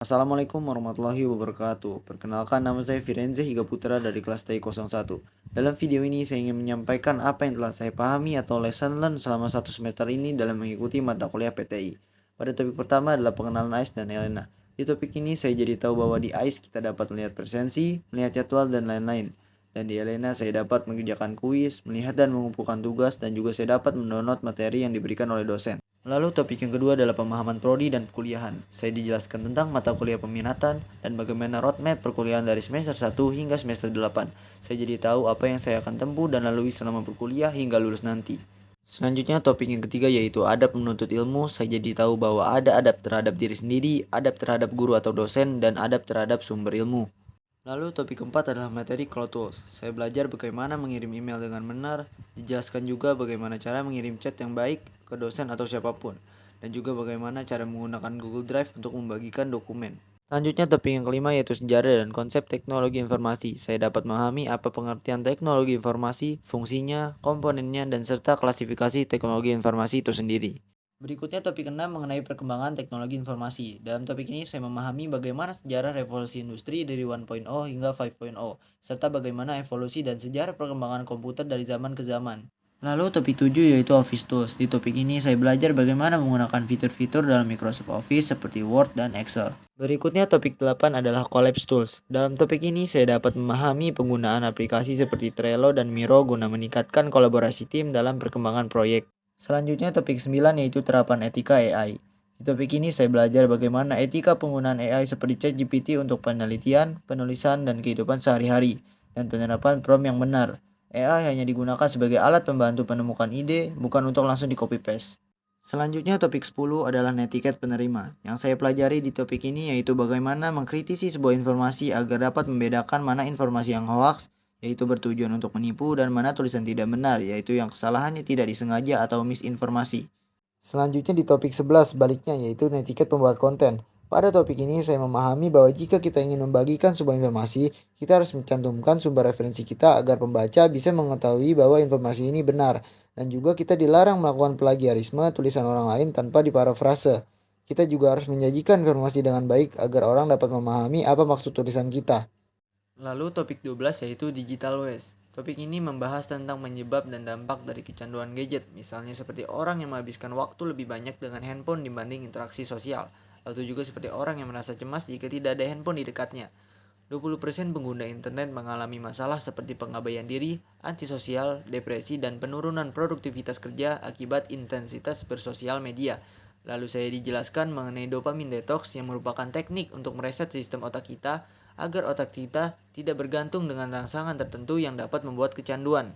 Assalamualaikum warahmatullahi wabarakatuh. Perkenalkan, nama saya Firenze Higa Putra dari kelas TI 01. Dalam video ini saya ingin menyampaikan apa yang telah saya pahami atau lesson learn selama satu semester ini dalam mengikuti mata kuliah PTI. Pada topik pertama adalah pengenalan AIS dan Elena. Di topik ini saya jadi tahu bahwa di AIS kita dapat melihat presensi, melihat jadwal dan lain-lain. Dan di Elena saya dapat mengerjakan kuis, melihat dan mengumpulkan tugas, dan juga saya dapat mendownload materi yang diberikan oleh dosen. Lalu topik yang kedua adalah pemahaman prodi dan perkuliahan. Saya dijelaskan tentang mata kuliah peminatan dan bagaimana roadmap perkuliahan dari semester 1 hingga semester 8. Saya jadi tahu apa yang saya akan tempuh dan lalui selama berkuliah hingga lulus nanti. Selanjutnya topik yang ketiga yaitu adab menuntut ilmu. Saya jadi tahu bahwa ada adab terhadap diri sendiri, adab terhadap guru atau dosen, dan adab terhadap sumber ilmu. Lalu topik keempat adalah materi Cloud Tools. Saya belajar bagaimana mengirim email dengan benar, dijelaskan juga bagaimana cara mengirim chat yang baik ke dosen atau siapapun, dan juga bagaimana cara menggunakan Google Drive untuk membagikan dokumen. Selanjutnya topik yang kelima yaitu sejarah dan konsep teknologi informasi. Saya dapat memahami apa pengertian teknologi informasi, fungsinya, komponennya, dan serta klasifikasi teknologi informasi itu sendiri. Berikutnya topik ke-6 mengenai perkembangan teknologi informasi. Dalam topik ini saya memahami bagaimana sejarah revolusi industri dari 1.0 hingga 5.0, serta bagaimana evolusi dan sejarah perkembangan komputer dari zaman ke zaman. Lalu topik 7 yaitu Office Tools. Di topik ini saya belajar bagaimana menggunakan fitur-fitur dalam Microsoft Office seperti Word dan Excel. Berikutnya topik 8 adalah Collapse Tools. Dalam topik ini saya dapat memahami penggunaan aplikasi seperti Trello dan Miro guna meningkatkan kolaborasi tim dalam perkembangan proyek. Selanjutnya topik 9 yaitu terapan etika AI. Di topik ini saya belajar bagaimana etika penggunaan AI seperti ChatGPT untuk penelitian, penulisan, dan kehidupan sehari-hari, dan penerapan prompt yang benar. AI hanya digunakan sebagai alat pembantu penemukan ide, bukan untuk langsung di copy-paste. Selanjutnya topik 10 adalah netiquette penerima. Yang saya pelajari di topik ini yaitu bagaimana mengkritisi sebuah informasi agar dapat membedakan mana informasi yang hoax, yaitu bertujuan untuk menipu, dan mana tulisan tidak benar, yaitu yang kesalahannya tidak disengaja atau misinformasi. Selanjutnya di topik 11 sebaliknya yaitu netiquette pembuat konten. Pada topik ini saya memahami bahwa jika kita ingin membagikan sebuah informasi, kita harus mencantumkan sumber referensi kita agar pembaca bisa mengetahui bahwa informasi ini benar. Dan juga kita dilarang melakukan plagiarisme tulisan orang lain tanpa diparafrase. Kita juga harus menyajikan informasi dengan baik agar orang dapat memahami apa maksud tulisan kita. Lalu topik 12 yaitu digital waste. Topik ini membahas tentang penyebab dan dampak dari kecanduan gadget, misalnya seperti orang yang menghabiskan waktu lebih banyak dengan handphone dibanding interaksi sosial, atau juga seperti orang yang merasa cemas jika tidak ada handphone di dekatnya. 20% pengguna internet mengalami masalah seperti pengabaian diri, antisosial, depresi, dan penurunan produktivitas kerja akibat intensitas bersosial media. Lalu saya dijelaskan mengenai dopamine detox yang merupakan teknik untuk mereset sistem otak kita agar otak kita tidak bergantung dengan rangsangan tertentu yang dapat membuat kecanduan.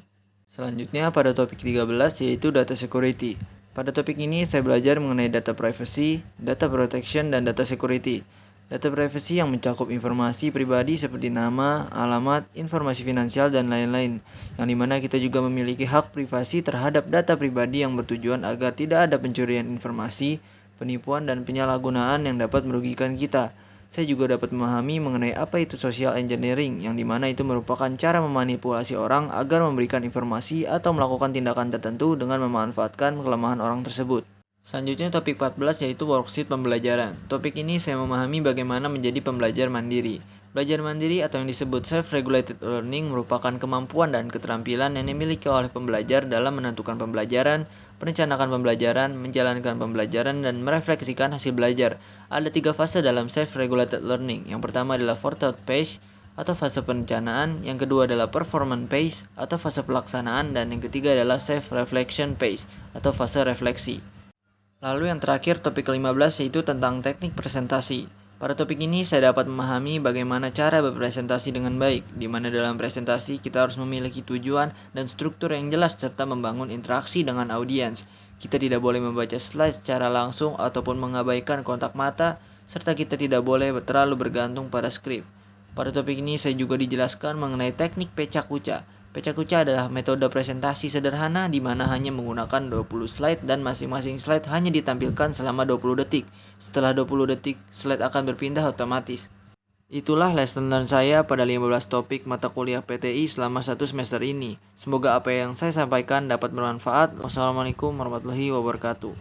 Selanjutnya pada topik 13 yaitu data security. Pada topik ini saya belajar mengenai data privacy, data protection, dan data security. Data privacy yang mencakup informasi pribadi seperti nama, alamat, informasi finansial, dan lain-lain. Yang dimana kita juga memiliki hak privasi terhadap data pribadi yang bertujuan agar tidak ada pencurian informasi, penipuan, dan penyalahgunaan yang dapat merugikan kita. Saya juga dapat memahami mengenai apa itu social engineering, yang dimana itu merupakan cara memanipulasi orang agar memberikan informasi atau melakukan tindakan tertentu dengan memanfaatkan kelemahan orang tersebut. Selanjutnya topik 14 yaitu worksheet pembelajaran. Topik ini saya memahami bagaimana menjadi pembelajar mandiri. Belajar mandiri atau yang disebut self-regulated learning merupakan kemampuan dan keterampilan yang dimiliki oleh pembelajar dalam menentukan pembelajaran, merencanakan pembelajaran, menjalankan pembelajaran, dan merefleksikan hasil belajar. Ada 3 fase dalam self-regulated learning. Yang pertama adalah forethought phase atau fase perencanaan, yang kedua adalah performance phase atau fase pelaksanaan, dan yang ketiga adalah self-reflection phase atau fase refleksi. Lalu yang terakhir topik ke-15 yaitu tentang teknik presentasi. Pada topik ini saya dapat memahami bagaimana cara berpresentasi dengan baik, di mana dalam presentasi kita harus memiliki tujuan dan struktur yang jelas serta membangun interaksi dengan audiens. Kita tidak boleh membaca slide secara langsung ataupun mengabaikan kontak mata, serta kita tidak boleh terlalu bergantung pada skrip. Pada topik ini saya juga dijelaskan mengenai teknik pecah kuca. Pecah kuca adalah metode presentasi sederhana di mana hanya menggunakan 20 slide dan masing-masing slide hanya ditampilkan selama 20 detik. Setelah 20 detik, slide akan berpindah otomatis. Itulah lesson learn saya pada 15 topik mata kuliah PTI selama satu semester ini. Semoga apa yang saya sampaikan dapat bermanfaat. Wassalamualaikum warahmatullahi wabarakatuh.